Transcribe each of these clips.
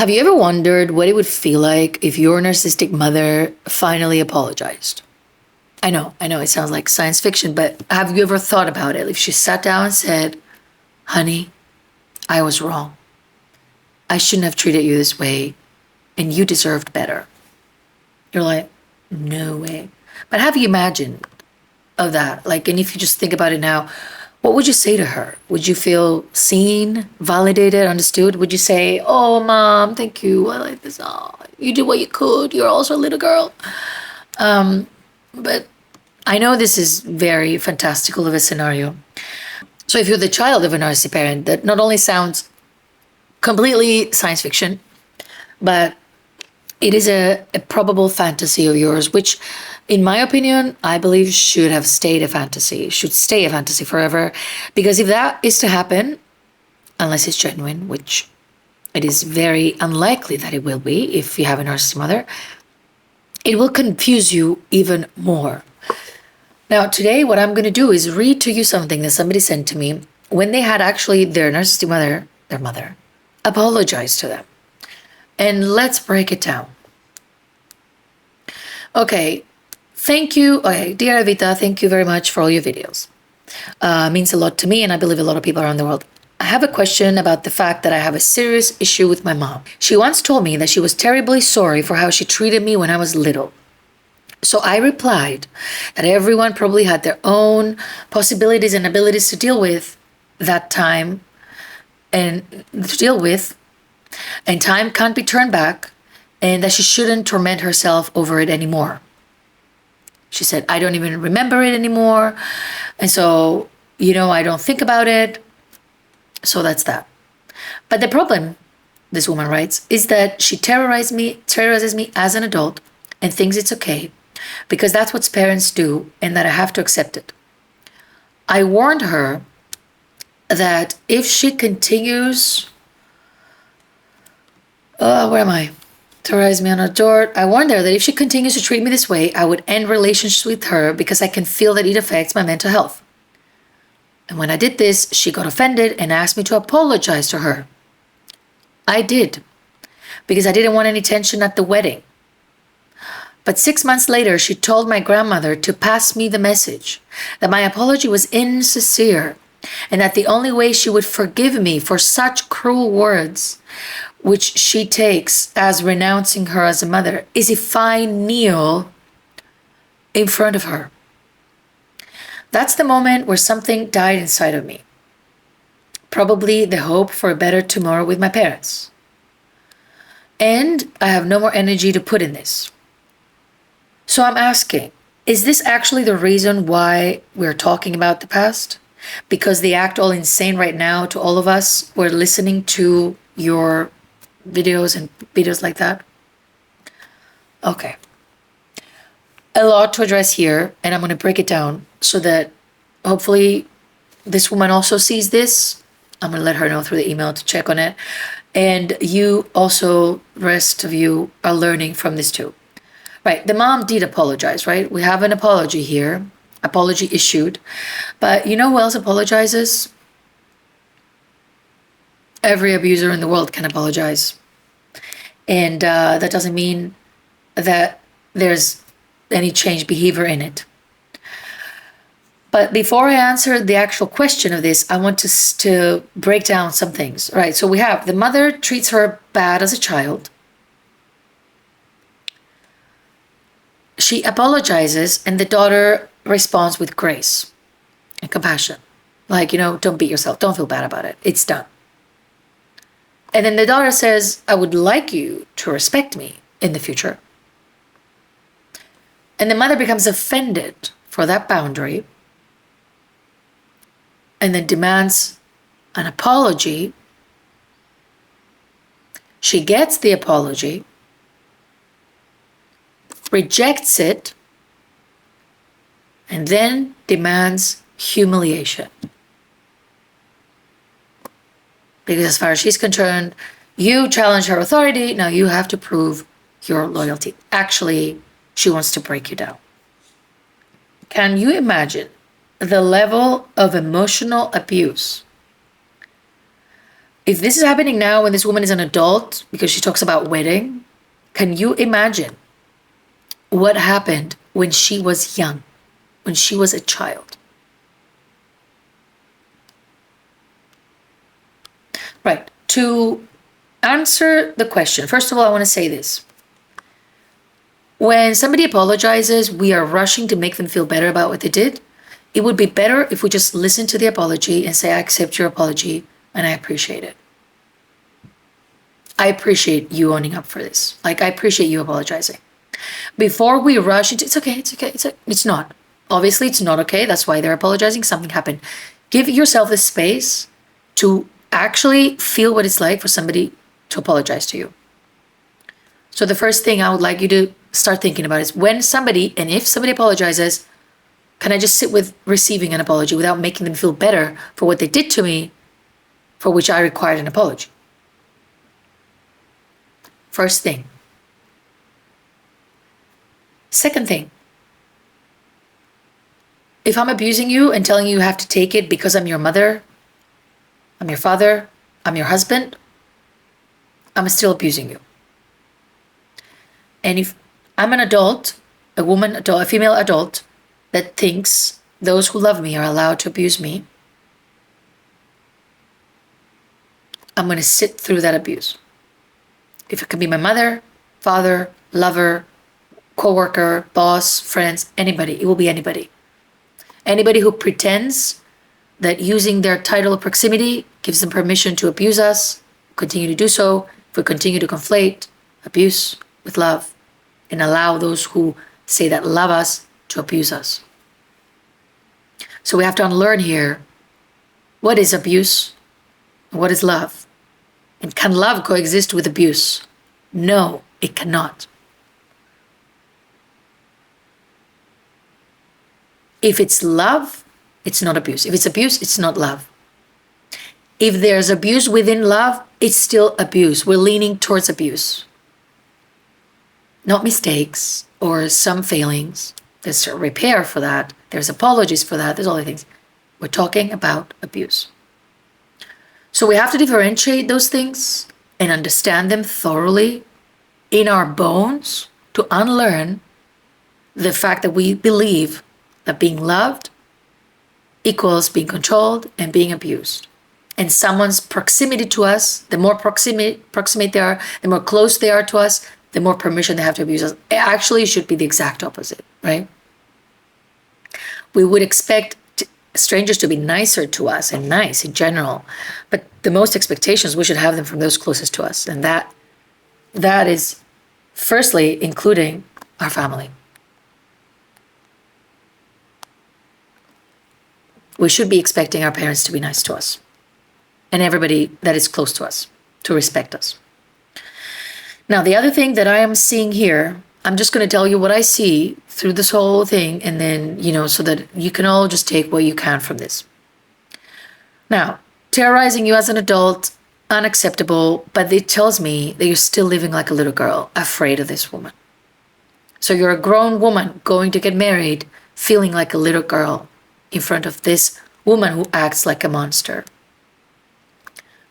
Have you ever wondered what it would feel like if your narcissistic mother finally apologized? I know it sounds like science fiction, but have you ever thought about it? If she sat down and said, honey, I was wrong. I shouldn't have treated you this way, and you deserved better. You're like, no way. But have you imagined of that? Like, and if you just think about it now, what would you say to her? Would you feel seen, validated, understood? Would you say, oh, mom, thank you. I like this. Oh, you did what you could. You're also a little girl. But I know this is very fantastical of a scenario. So if you're the child of a narcissistic parent, that not only sounds completely science fiction, but it is a probable fantasy of yours, which, in my opinion, I believe should have stayed a fantasy, should stay a fantasy forever. Because if that is to happen, unless it's genuine, which it is very unlikely that it will be if you have a narcissistic mother, it will confuse you even more. Now, today, what I'm going to do is read to you something that somebody sent to me when they had actually their narcissistic mother, their mother, apologize to them. And let's break it down. Okay, thank you. Okay, dear Evita, thank you very much for all your videos. Means a lot to me, and I believe a lot of people around the world. I have a question about the fact that I have a serious issue with my mom. She once told me that she was terribly sorry for how she treated me when I was little. So I replied that everyone probably had their own possibilities and abilities to deal with that time and time can't be turned back, and that she shouldn't torment herself over it anymore. She said, I don't even remember it anymore. And so, I don't think about it. So that's that. But the problem, this woman writes, is that she terrorizes me as an adult and thinks it's okay because that's what parents do and that I have to accept it. I warned her that if she continues, terrorize me on her door. I warned her that if she continues to treat me this way, I would end relationships with her because I can feel that it affects my mental health. And when I did this, she got offended and asked me to apologize to her. I did, because I didn't want any tension at the wedding. But 6 months later, she told my grandmother to pass me the message that my apology was insincere and that the only way she would forgive me for such cruel words, which she takes as renouncing her as a mother, is if I kneel in front of her. That's the moment where something died inside of me. Probably the hope for a better tomorrow with my parents. And I have no more energy to put in this. So I'm asking, is this actually the reason why we're talking about the past? Because they act all insane right now to all of us. We're listening to your videos and videos like that. Okay. A lot to address here, and I'm going to break it down so that hopefully this woman also sees this. I'm going to let her know through the email to check on it. And you also, rest of you, are learning from this too. Right, the mom did apologize, right? We have an apology here, apology issued. But you know who else apologizes? Every abuser in the world can apologize. And that doesn't mean that there's any changed behavior in it. But before I answer the actual question of this, I want to break down some things. Right, so we have the mother treats her bad as a child. She apologizes and the daughter responds with grace and compassion. Like, don't beat yourself. Don't feel bad about it. It's done. And then the daughter says, I would like you to respect me in the future. And the mother becomes offended for that boundary and then demands an apology. She gets the apology, rejects it, and then demands humiliation. Because as far as she's concerned, you challenge her authority, now you have to prove your loyalty. Actually, she wants to break you down. Can you imagine the level of emotional abuse If this is happening now when this woman is an adult, because she talks about wedding, can you imagine what happened when she was young, when she was a child? Right. To answer the question, first of all, I want to say this. When somebody apologizes, we are rushing to make them feel better about what they did. It would be better if we just listen to the apology and say, I accept your apology and I appreciate it. I appreciate you owning up for this. Like, I appreciate you apologizing. Before we rush into, it's okay, it's not. Obviously, it's not okay. That's why they're apologizing. Something happened. Give yourself the space to actually feel what it's like for somebody to apologize to you. So the first thing I would like you to start thinking about is when somebody, and if somebody apologizes, can I just sit with receiving an apology without making them feel better for what they did to me, for which I required an apology? First thing. Second thing, if I'm abusing you and telling you you have to take it because I'm your mother, I'm your father, I'm your husband, I'm still abusing you. And if I'm an adult, a woman adult, a female adult that thinks those who love me are allowed to abuse me, I'm going to sit through that abuse. If it can be my mother, father, lover, co-worker, boss, friends, anybody, it will be anybody. Anybody who pretends that using their title of proximity gives them permission to abuse us, continue to do so. If we continue to conflate abuse with love and allow those who say that love us to abuse us. So we have to unlearn here what is abuse and what is love. And can love coexist with abuse? No, it cannot. If it's love, it's not abuse. If it's abuse, it's not love. If there's abuse within love, it's still abuse. We're leaning towards abuse. Not mistakes or some failings. There's a repair for that. There's apologies for that. There's all the things. We're talking about abuse. So we have to differentiate those things and understand them thoroughly in our bones to unlearn the fact that we believe that being loved equals being controlled and being abused. And someone's proximity to us, the more proximate they are, the more close they are to us, the more permission they have to abuse us. It actually should be the exact opposite, right? We would expect strangers to be nicer to us and nice in general, but the most expectations, we should have them from those closest to us. And that is firstly including our family. We should be expecting our parents to be nice to us and everybody that is close to us to respect us. Now, the other thing that I am seeing here, I'm just going to tell you what I see through this whole thing, and then, so that you can all just take what you can from this. Now, terrorizing you as an adult, unacceptable, but it tells me that you're still living like a little girl, afraid of this woman. So you're a grown woman going to get married, feeling like a little girl in front of this woman who acts like a monster.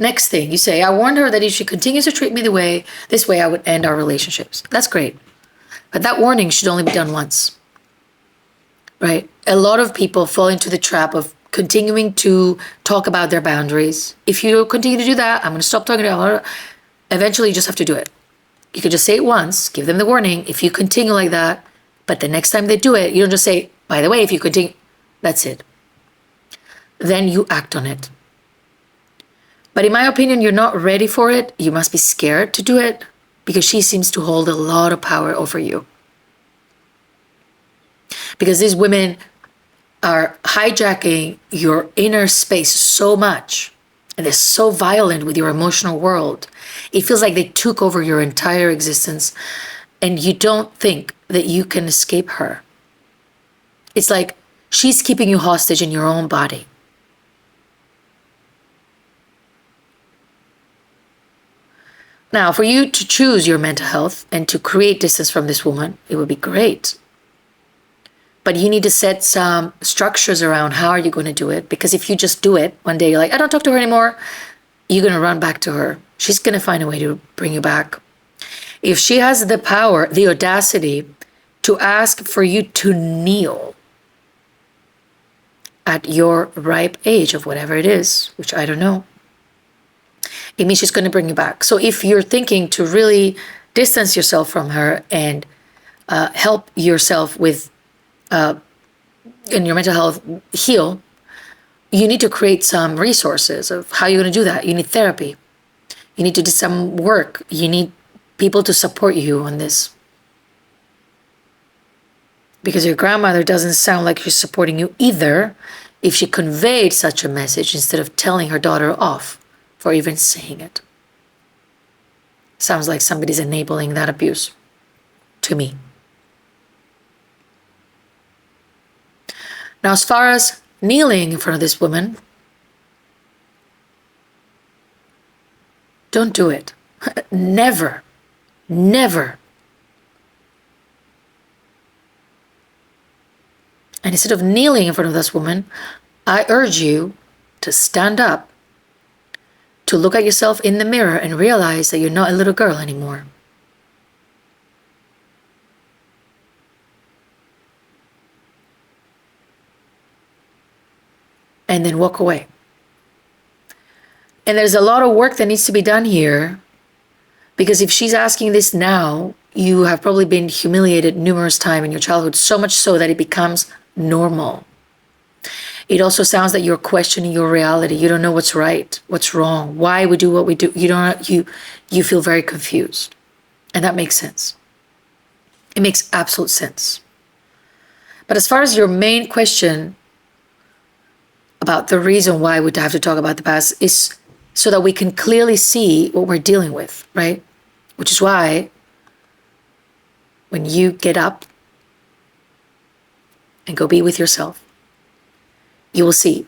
Next thing, you say, I warned her that if she continues to treat me this way, I would end our relationships. That's great. But that warning should only be done once, right? A lot of people fall into the trap of continuing to talk about their boundaries. If you continue to do that, I'm going to stop talking to you. Eventually, you just have to do it. You can just say it once, give them the warning. If you continue like that, but the next time they do it, you don't just say, by the way, if you continue, that's it. Then you act on it. But in my opinion, you're not ready for it. You must be scared to do it because she seems to hold a lot of power over you. Because these women are hijacking your inner space so much, and they're so violent with your emotional world. It feels like they took over your entire existence, and you don't think that you can escape her. It's like she's keeping you hostage in your own body. Now, for you to choose your mental health and to create distance from this woman, it would be great. But you need to set some structures around how are you going to do it. Because if you just do it, one day you're like, I don't talk to her anymore. you're going to run back to her. She's going to find a way to bring you back. If she has the power, the audacity to ask for you to kneel at your ripe age of whatever it is, which I don't know, it means she's going to bring you back. So if you're thinking to really distance yourself from her and help yourself with in your mental health heal, you need to create some resources of how you're going to do that. You need therapy. You need to do some work. You need people to support you on this. Because your grandmother doesn't sound like she's supporting you either if she conveyed such a message instead of telling her daughter off for even saying it. Sounds like somebody's enabling that abuse to me. Now, as far as kneeling in front of this woman, don't do it. Never. Never. And instead of kneeling in front of this woman, I urge you to stand up, to look at yourself in the mirror and realize that you're not a little girl anymore. And then walk away. And there's a lot of work that needs to be done here, because if she's asking this now, you have probably been humiliated numerous times in your childhood, so much so that it becomes normal. It also sounds that you're questioning your reality. You don't know what's right, what's wrong, why we do what we do. You feel very confused. And that makes sense. It makes absolute sense. But as far as your main question about the reason why we have to talk about the past is so that we can clearly see what we're dealing with, right? Which is why when you get up and go be with yourself, you will see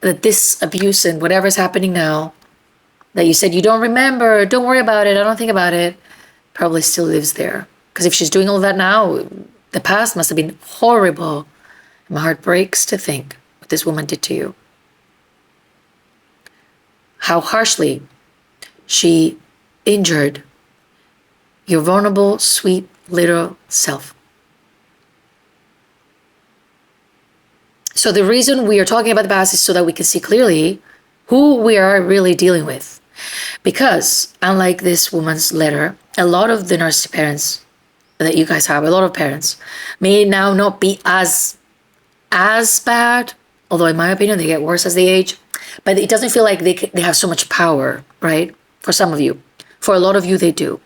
that this abuse and whatever's happening now that you said you don't remember, don't worry about it, I don't think about it, probably still lives there. Because if she's doing all that now, the past must have been horrible. My heart breaks to think what this woman did to you. How harshly she injured your vulnerable, sweet little self. So the reason we are talking about the past is so that we can see clearly who we are really dealing with. Because unlike this woman's letter, a lot of the narcissistic parents that you guys have, a lot of parents, may now not be as bad, although in my opinion, they get worse as they age. But it doesn't feel like they have so much power, right? For some of you. For a lot of you, they do.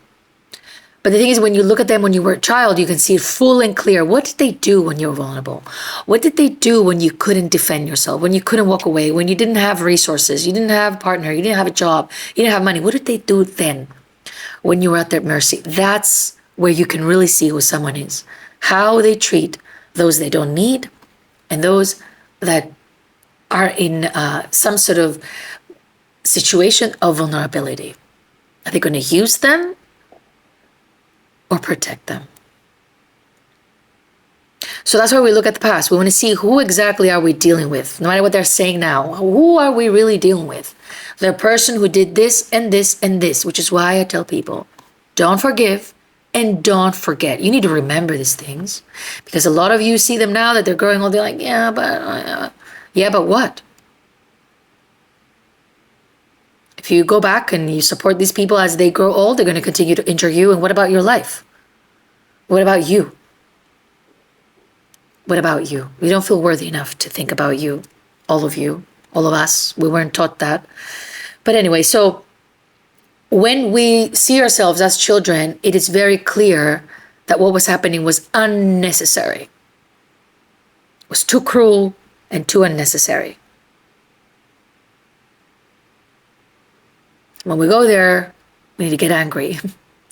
But the thing is, when you look at them when you were a child, you can see it full and clear. What did they do when you were vulnerable? What did they do when you couldn't defend yourself, when you couldn't walk away, when you didn't have resources, you didn't have a partner, you didn't have a job, you didn't have money? What did they do then when you were at their mercy? That's where you can really see who someone is. How they treat those they don't need and those that are in some sort of situation of vulnerability. Are they going to use them or protect them? So that's why we look at the past. We want to see who exactly are we dealing with, no matter what they're saying now. Who are we really dealing with? The person who did this and this and this, which is why I tell people, don't forgive and don't forget. You need to remember these things, because a lot of you see them now that they're growing old. They're like, yeah, but what? If you go back and you support these people as they grow old, they're going to continue to injure you. And what about your life? What about you? What about you? We don't feel worthy enough to think about you, all of us. We weren't taught that. But anyway, so when we see ourselves as children, it is very clear that what was happening was unnecessary. It was too cruel and too unnecessary. When we go there, we need to get angry.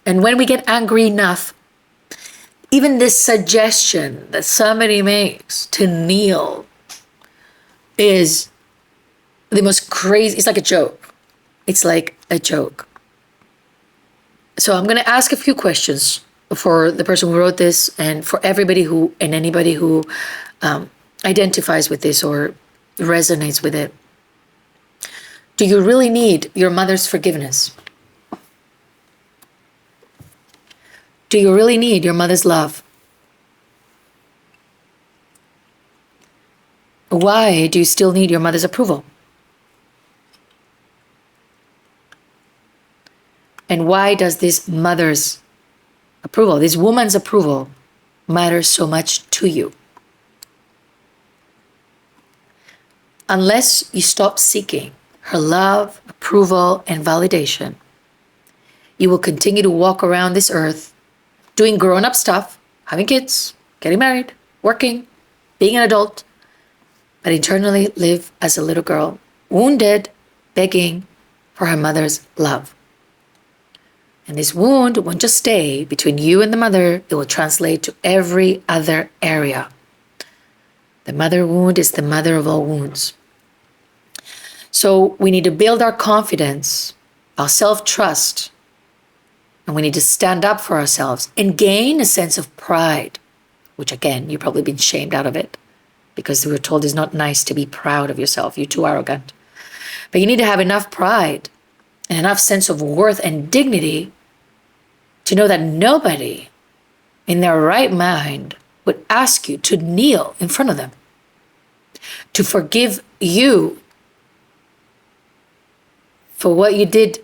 And when we get angry enough, even this suggestion that somebody makes to kneel is the most crazy. It's like a joke. It's like a joke. So I'm going to ask a few questions for the person who wrote this and for everybody who and anybody who identifies with this or resonates with it. Do you really need your mother's forgiveness? Do you really need your mother's love? Why do you still need your mother's approval? And why does this mother's approval, this woman's approval, matter so much to you? Unless you stop seeking her love, approval, and validation, you will continue to walk around this earth doing grown-up stuff, having kids, getting married, working, being an adult, but internally live as a little girl, wounded, begging for her mother's love. And this wound won't just stay between you and the mother, it will translate to every other area. The mother wound is the mother of all wounds. So we need to build our confidence, our self-trust, and we need to stand up for ourselves and gain a sense of pride, which again, you've probably been shamed out of it because we were told it's not nice to be proud of yourself. You're too arrogant. But you need to have enough pride and enough sense of worth and dignity to know that nobody in their right mind would ask you to kneel in front of them, to forgive you for what you did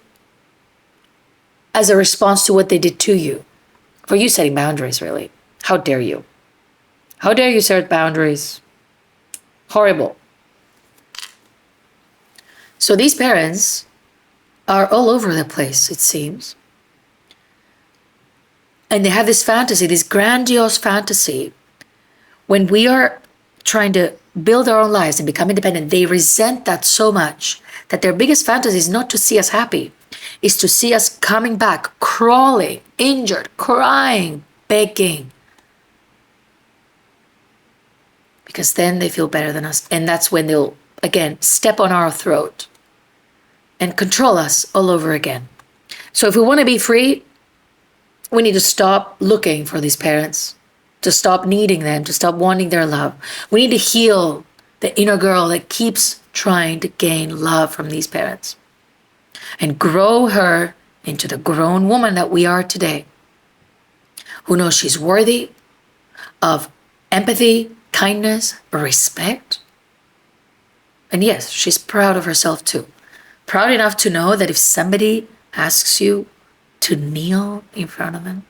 as a response to what they did to you. For you setting boundaries, really. How dare you? How dare you set boundaries? Horrible. So these parents are all over the place, it seems. And they have this fantasy, this grandiose fantasy. When we are trying to build our own lives and become independent, they resent that so much that their biggest fantasy is not to see us happy, is to see us coming back, crawling, injured, crying, begging. Because then they feel better than us. And that's when they'll, again, step on our throat and control us all over again. So if we want to be free, we need to stop looking for these parents, to stop needing them, to stop wanting their love. We need to heal the inner girl that keeps trying to gain love from these parents and grow her into the grown woman that we are today, who knows she's worthy of empathy, kindness, respect. And yes, she's proud of herself too. Proud enough to know that if somebody asks you to kneel in front of them,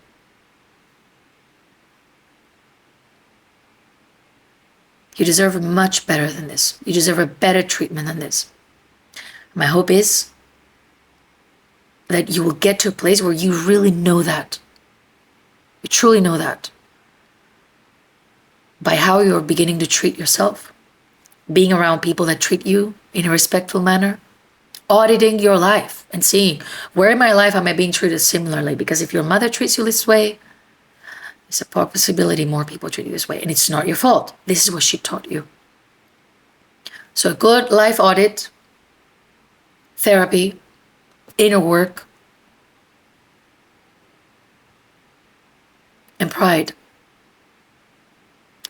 you deserve much better than this. You deserve a better treatment than this. My hope is that you will get to a place where you really know that. You truly know that. By how you're beginning to treat yourself, being around people that treat you in a respectful manner, auditing your life and seeing where in my life am I being treated similarly. Because if your mother treats you this way, there's a possibility more people treat you this way. And it's not your fault. This is what she taught you. So a good life audit, therapy, inner work, and pride.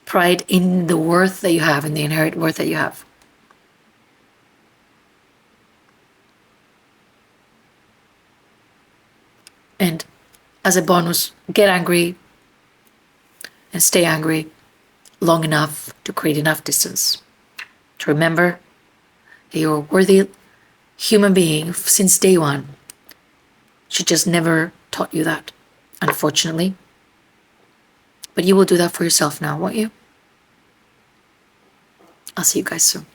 Pride in the worth that you have, in the inherent worth that you have. And as a bonus, get angry and stay angry long enough to create enough distance to remember that you're a worthy human being since day one. She just never taught you that, unfortunately. But you will do that for yourself now, won't you? I'll see you guys soon.